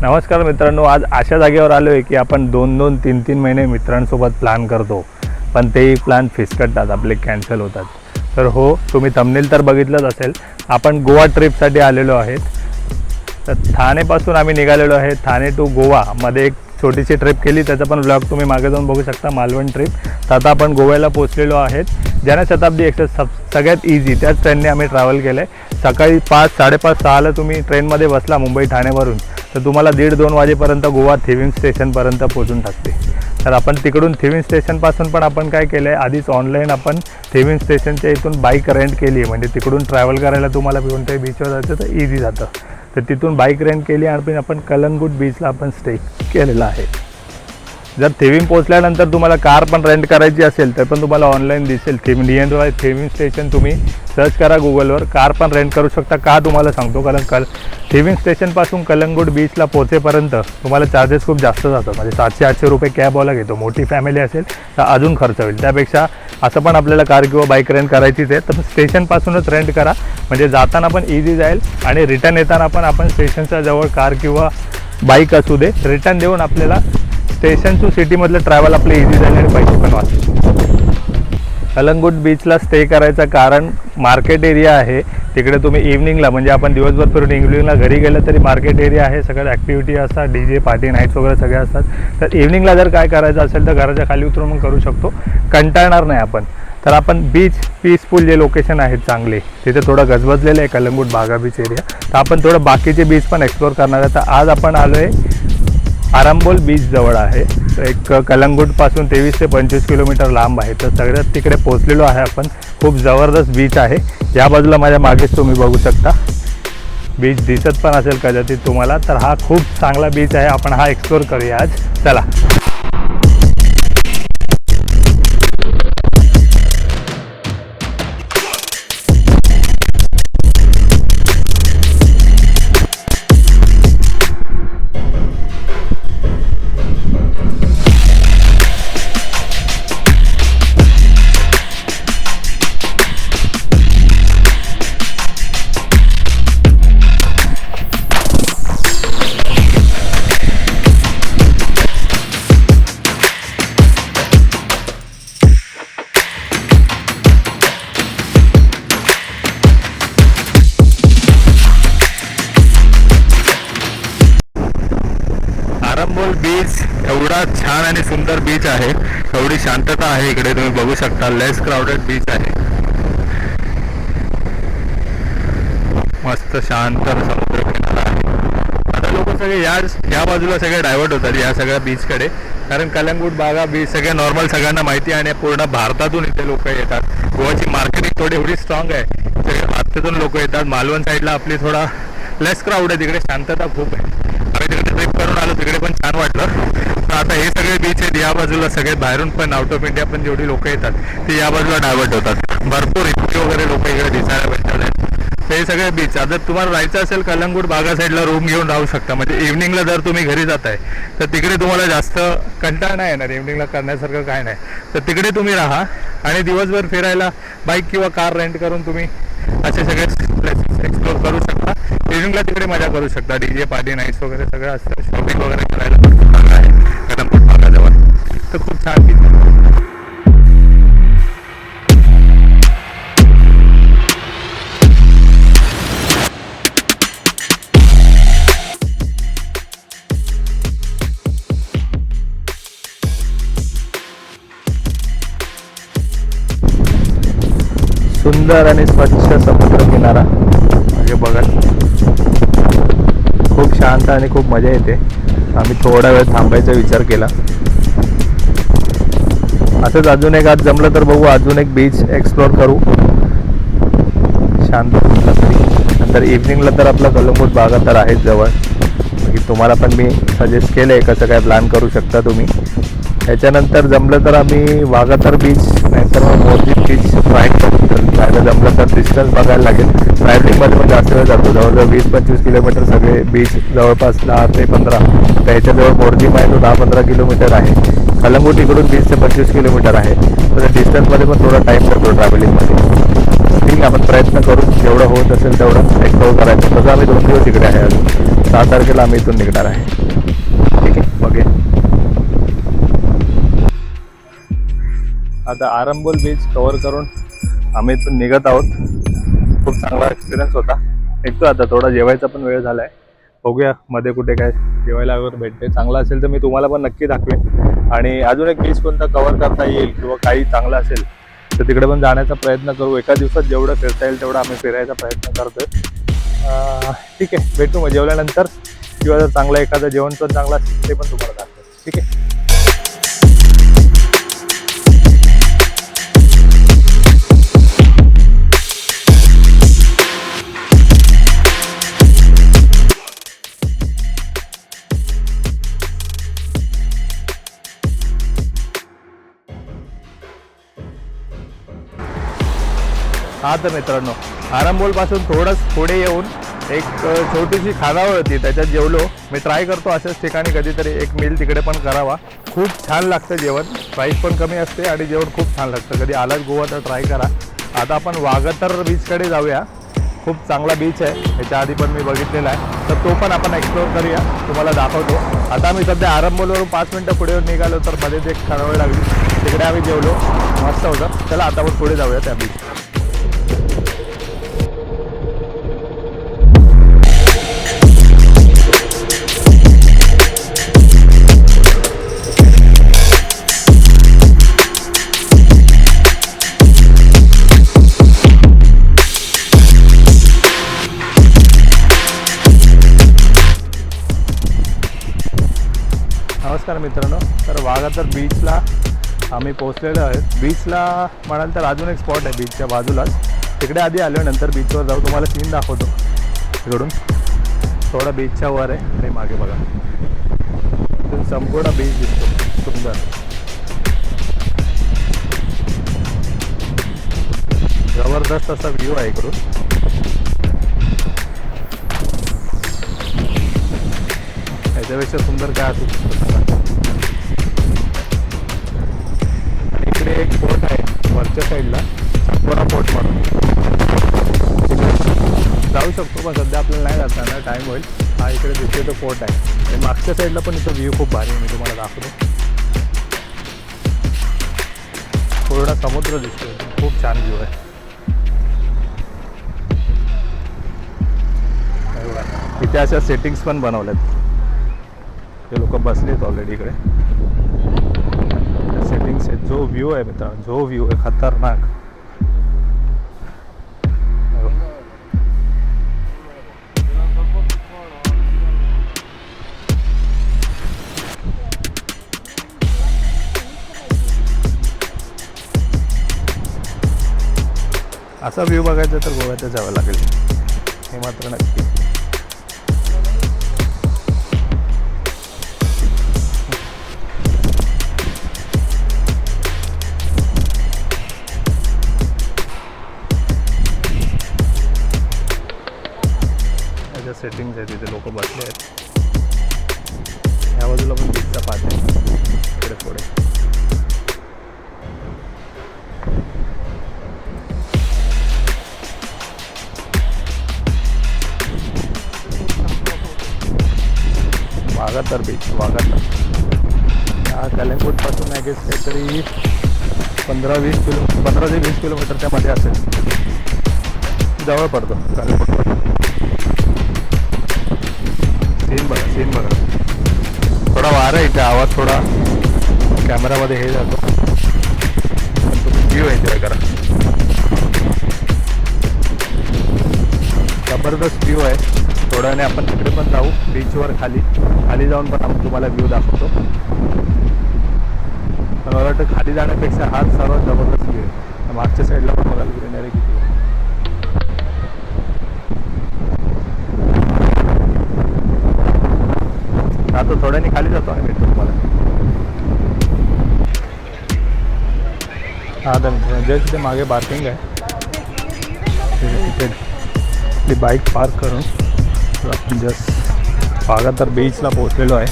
नमस्कार मित्रांनो, आज अशा जागेवर आलो आहे की आपण 2-2, 3-3 महिने मित्रांसोबत प्लॅन करतो, पण तेही प्लॅन फिसकटतात, आपले कॅन्सल होतात. तर हो, तुम्ही थंबनेल तर बघितलंच असेल. आपण गोवा ट्रिपसाठी आलेलो आहेत. तर ठाणेपासून आम्ही निघालेलो आहे. ठाणे टू गोवामध्ये एक छोटीशी ट्रिप केली, त्याचा पण ब्लॉग तुम्ही मागे जाऊन बघू शकता, मालवण ट्रिप. तर आता आपण गोव्याला पोहोचलेलो आहेत. जनशताब्दी एक्सप्रेस सगळ्यात इझी त्याच ट्रेनने आम्ही ट्रॅव्हल केलं आहे. सकाळी 5, 5:30, 6ला तुम्ही ट्रेनमध्ये बसला मुंबई ठाणेवरून, तर तुम्हाला 1:30-2 वाजेपर्यंत गोवा थिविंग स्टेशनपर्यंत पोहोचून टाकते. तर आपण तिकडून थिविंग स्टेशनपासून पण आपण काय केलं आहे, आधीच ऑनलाईन आपण थिविंग स्टेशनच्या इथून बाईक रेंट केली आहे. म्हणजे तिकडून ट्रॅव्हल करायला तुम्हाला कोणत्याही बीचवर जायचं तर इझी जातं. तर तिथून बाईक रेंट केली आणि आपण कलंगूट बीचला आपण स्टे केलेला आहे. जर थिविंग पोहोचल्यानंतर तुम्हाला कार पण रेंट करायची असेल तर पण तुम्हाला ऑनलाईन दिसेल. थिविंग स्टेशन तुम्ही सर्च करा गुगलवर, कार पण रेंट करू शकता. का तुम्हाला सांगतो, कारण थिविंग स्टेशनपासून कलंगूट बीचला पोहोचेपर्यंत तुम्हाला चार्जेस खूप जास्त जातात. म्हणजे 700-800 रुपये कॅबवाला घेतो. मोठी फॅमिली असेल तर अजून खर्च होईल. त्यापेक्षा असं पण आपल्याला कार किंवा बाईक रेंट करायचीच आहे तर स्टेशनपासूनच रेंट करा. म्हणजे जाताना पण इझी जाईल आणि रिटर्न येताना पण आपण स्टेशनच्या जवळ कार किंवा बाईक असू दे, रिटर्न देऊन आपल्याला स्टेशन टू सिटीमधलं ट्रॅव्हल आपलं इझी जाईल आणि पैसे पण वाचतील. कलंगूट बीचला स्टे करायचं कारण मार्केट एरिया आहे. तिकडे तुम्ही इव्हनिंगला, म्हणजे आपण दिवसभर फिरून इव्हनिंगला घरी गेलं तरी मार्केट एरिया आहे. सगळ्या ॲक्टिव्हिटी असतात, DJ पार्टी नाईट्स वगैरे सगळे असतात. तर इव्हनिंगला जर काय करायचं असेल तर घराच्या खाली उतरून मग करू शकतो, कंटाळणार नाही आपण. तर आपण बीच पीसफुल जे लोकेशन आहेत चांगले, तिथे थोडं गजबजलेलं आहे कलंगूट बागा बीच एरिया. तर आपण थोडं बाकीचे बीच पण एक्सप्लोर करणार आहे. तर आज आपण आलो आहे आरंबोल बीच जवळ आहे. एक कलंगूटपासून 23 ते 25 किलोमीटर लांब आहे. तर सगळ्यात तिकडे पोहोचलेलो आहे आपण. खूप जबरदस्त बीच आहे. या बाजूला माझ्या मागेच तुम्ही बघू शकता, बीच दिसत पण असेल कदाचित तुम्हाला. तर हा खूप चांगला बीच आहे. आपण हा एक्सप्लोर करूया आज. चला. आरंबोल बीच एवढा छान आणि सुंदर बीच आहे. एवढी शांतता आहे इकडे, तुम्ही बघू शकता. लेस क्राउडेड बीच आहे. मस्त शांत समुद्र किनारा आहे. आता लोक सगळे या बाजूला सगळे डायव्हर्ट होतात या सगळ्या बीचकडे, कारण कलंगूट बागा बीच सगळे नॉर्मल सगळ्यांना माहिती आहे आणि पूर्ण भारतातून इथे लोक येतात. गोवाची मार्केटिंग थोडी एवढी स्ट्रॉंग आहे, सगळे भारतातून लोक येतात. मालवण साईडला आपली थोडा लेस क्राऊड आहे, तिकडे शांतता खूप आहे. आम्ही तिकडे ट्रिप करून आलो, तिकडे पण छान वाटलं. तर आता हे सगळे बीच आहेत या बाजूला, सगळे बाहेरून पण आउट ऑफ इंडिया पण जेवढी लोक येतात ते या बाजूला डायव्हर्ट होतात. भरपूर इतके वगैरे लोक इकडे दिसायला भेटतात. हे सगळे बीच, जर तुम्हाला राहायचं असेल कलंगूट बागा साईडला रूम घेऊन राहू शकता. म्हणजे इव्हनिंगला जर तुम्ही घरी जाताय तर तिकडे तुम्हाला जास्त कंटाळा नाही येणार. इव्हनिंगला करण्यासारखं काय नाही, तर तिकडे तुम्ही राहा आणि दिवसभर फिरायला बाईक किंवा कार रेंट करून तुम्ही असे सगळे प्लेसेस एक्सप्लोर करू शकता. इव्हनिंगला तिकडे मजा करू शकता. DJ पार्टी नाईट्स वगैरे सगळं असतं. शॉपिंग वगैरे करायला भरपूर जागा आहे कलंगूट बागाजवळ. तर खूप छान बीच आहे. सुंदर आणि स्वच्छ समुद्र किनारा म्हणजे बघा, खूप शांत आणि खूप मजा येते. आम्ही थोडा वेळ थांबायचा विचार केला. असंच अजून एक आज जमलं तर बघू, अजून एक बीच एक्सप्लोर करू शांत. नंतर इव्हनिंगला तर आपला कलंगूट बागा तर आहेच जवळ. तुम्हाला पण मी सजेस्ट केलं आहे कसं काय प्लॅन करू शकता तुम्ही. याच्यानंतर जमलं तर आम्ही वाघातर बीच नाहीतर मग मोरजी बीच ट्राय करू. तर जमलं तर डिस्टन्स बघायला लागेल. ट्रॅव्हलिंगमध्ये पण जास्त वेळ जातो, जवळजवळ 20-25 किलोमीटर सगळे बीच जवळपास 10 ते 15. तर ह्याच्याजवळ मोरजी माय तो 10-15 किलोमीटर आहे. कलंगूट इकडून 20 ते 25 किलोमीटर आहे. तर डिस्टन्समध्ये पण थोडा टाईम जातो ट्रॅव्हलिंगमध्ये. ठीक, आपण प्रयत्न करू जेवढं होत असेल तेवढं एक्सप्लोर करायचं. तसं आम्ही 2 दिवस इकडे आहे. अजून 6 तारखेला आम्ही इथून निघणार आहे. ठीक आहे बघे. आता आरंबोल बीच कव्हर करून आम्ही इथून निघत आहोत. खूप चांगला एक्सपिरियन्स होता. निघतो आता, थोडा जेवायचा पण वेळ झालाय. बघूया मध्ये कुठे काय जेवायला वगैरे भेटते. चांगला असेल तर मी तुम्हाला पण नक्की दाखवेन. आणि अजून एक बीच कोणता कव्हर करता येईल किंवा काही चांगलं असेल तर तिकडे पण जाण्याचा प्रयत्न करू. एका दिवसात जेवढं फिरता येईल तेवढं आम्ही फिरायचा प्रयत्न करतोय. ठीक आहे, भेटू मग जेवल्यानंतर. किंवा जर चांगलं एखादं जेवण पण चांगलं असेल ते पण तुम्हाला दाखवेन. ठीक आहे. हा तर मित्रांनो, आरंबोलपासून पुढे येऊन एक छोटीशी खानावळ होती, त्याच्यात जेवलो. मी ट्राय करतो अशाच ठिकाणी कधीतरी एक मील तिकडे पण करावा. खूप छान लागतं जेवण, प्राईस पण कमी असते आणि जेवण खूप छान लागतं. कधी आलात गोवा तर ट्राय करा. आता आपण वाघातर बीचकडे जाऊया. खूप चांगला बीच आहे, याच्या आधी पण मी बघितलेला आहे, तर तो पण आपण एक्सप्लोअर करूया, तुम्हाला दाखवतो. आता आम्ही सध्या आरंबोलवरून 5 मिनटं पुढे निघालो, तर मध्येच एक खानावळ लागली, तिकडे आम्ही जेवलो, मस्त होतं. चला आता आपण पुढे जाऊया त्या बीच. नमस्कार मित्रांनो, तर वाघातर बीचला आम्ही पोहोचलेलो आहेत. बीचला म्हणाल तर अजून एक स्पॉट आहे बीचच्या बाजूलाच, तिकडे आधी आलो, नंतर बीचवर जाऊ. तुम्हाला सीन दाखवतो तिकडून. थोडा बीचच्या वर आहे आणि मागे बघा इथून संपूर्ण बीच दिसतो, सुंदर जबरदस्त असा व्ह्यू आहे इकडून. याच्यापेक्षा सुंदर काय असू शकतं. इकडे एक फोर्ट आहे वरच्या साईडला, सातपुडा फोर्ट म्हणून, जाऊ शकतो, पण सध्या आपल्याला नाही जाता ना, टाईम होईल. हा इकडे दिसतो तो फोर्ट आहे. आणि मागच्या साईडला पण इथं व्ह्यू खूप भारी आहे, मी तुम्हाला दाखवतो. पूर्ण समुद्र दिसतो, खूप छान व्ह्यू आहे. इथे अशा सेटिंग्स पण बनवल्यात, ते लोक बसलेत ऑलरेडी इकडे. सेटिंग्स आहेत. जो व्ह्यू आहे मित्रांनो, जो व्ह्यू आहे खतरनाक. असा व्ह्यू बघायचा तर गोव्यातच जावं लागेल, हे मात्र नक्की. सेटिंग्स आहेत, तिथे लोक बसले आहेत. ह्या बाजूला पण बीचचा पाठ आहे इकडे पुढे. वाघातर बीच, वाघातर हा कलिंगूटपासून आय गेस काहीतरी 15 ते 20 किलोमीटरच्या मध्ये असेल, जवळ पडतो कलिंगूटपासून. सीन बघा, थोडा वारा आहे इथे, आवाज थोडा कॅमेरामध्ये हे जातो, पण तुम्ही व्ह्यू एन्जॉय करा. जबरदस्त व्ह्यू आहे. थोड्या वेळाने आपण तिकडे पण जाऊ बीचवर, खाली जाऊन पण आपण तुम्हाला व्ह्यू दाखवतो. पण मला वाटतं खाली जाण्यापेक्षा हाच सर्वात जबरदस्त व्ह्यू आहे. मागच्या साईडला पण बघायला ग्रीनरी किती आहे. आता थोड्याने खाली जातो आणि भेटतो तुम्हाला. हा तर जस्ट तिथे मागे पार्किंग आहे, तिथे आपली बाईक पार्क करून आपण जस्ट वाघातर बीचला पोहोचलेलो आहे.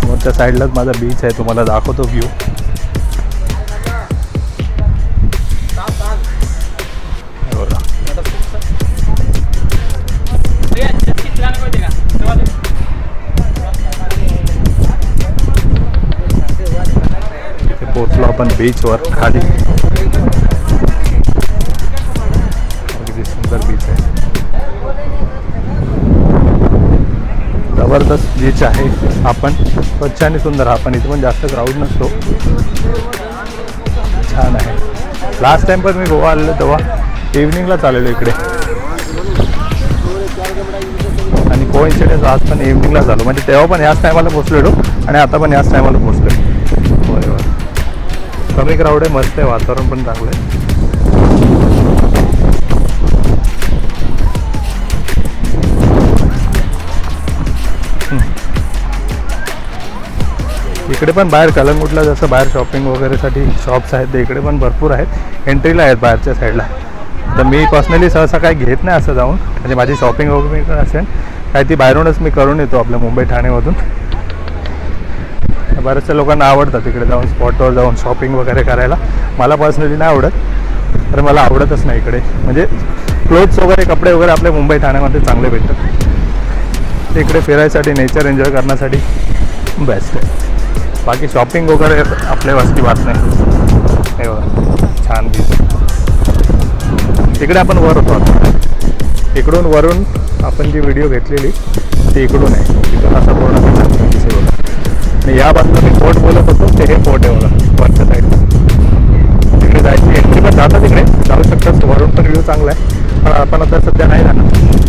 वर त्या साईडलाच माझा बीच आहे, तुम्हाला दाखवतो व्ह्यू. आपण बीचवर खाली. अगदी सुंदर बीच आहे, जबरदस्त बीच आहे. आपण स्वच्छ आणि सुंदर, आपण इथे पण जास्त क्राऊड नसतो, छान आहे. लास्ट टाइम पण मी गोवा आलेलो तेव्हा इव्हनिंगला चाललेलो इकडे, आणि कोइन्सिडेंस आज पण इव्हनिंगला झालो, म्हणजे तेव्हा पण याच टायमाला पोचलेलो आणि आता पण याच टायमाला पोचलो. बरोबर, कमी क्राऊड आहे, मस्त आहे, वातावरण पण चांगलं आहे. इकडे पण बाहेर कलंगूटला जसं बाहेर शॉपिंग वगैरेसाठी शॉप्स आहेत ते इकडे पण भरपूर आहेत, एंट्रीला आहेत बाहेरच्या साईडला. तर मी पर्सनली सहसा काही घेत नाही असं जाऊन, म्हणजे माझी शॉपिंग वगैरे असेल काय ती बाहेरूनच मी करून येतो आपल्या मुंबई ठाणेमधून. बऱ्याचशा लोकांना आवडतं तिकडे जाऊन स्पॉटवर जाऊन शॉपिंग वगैरे करायला. मला पर्सनली नाही आवडत, तर मला आवडतच नाही इकडे, म्हणजे क्लोथ्स वगैरे कपडे वगैरे आपल्या मुंबई ठाण्यामध्ये चांगले भेटतात. इकडे फिरायसाठी नेचर एन्जॉय करण्यासाठी बेस्ट आहे. बाकी शॉपिंग वगैरे आपल्या वस्ती बात नाही. हे बघा छान बीच. तिकडे आपण वर होतो आता, इकडून वरून आपण जी व्हिडिओ घेतलेली ती इकडून आहे, तिथून असा पूर्ण बीच आहे बघा. आणि या बाजूला मी फोर्ट बोलत होतो ते हे फोर्ट आहे बघा वरच्या साईडला. तिकडे जायची एंट्री पण जातं, तिकडे जाऊ शकतात, वरून पण व्ह्यू चांगला आहे. पण आपण आता सध्या नाही जाणार,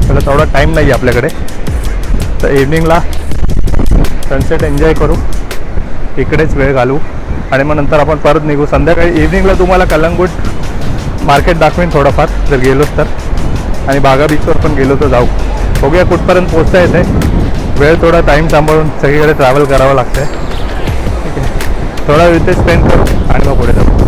त्याला तेवढा टाईम नाही आहे आपल्याकडे. तर इव्हनिंगला सनसेट एन्जॉय करू, इकडेच वेळ घालू आणि मग नंतर आपण परत निघू. संध्याकाळी इव्हनिंगला तुम्हाला कलंगूट मार्केट दाखवेन थोडंफार जर गेलोच तर, आणि बागा बीचवर पण गेलो तर जाऊ. बघूया कुठपर्यंत पोचता येते. वेळ थोडा टाईम सांभाळून सगळीकडे ट्रॅव्हल करावं लागतं आहे. ठीक आहे, थोडा वेळ ते स्पेंड करू आणि मग पुढे जाऊ.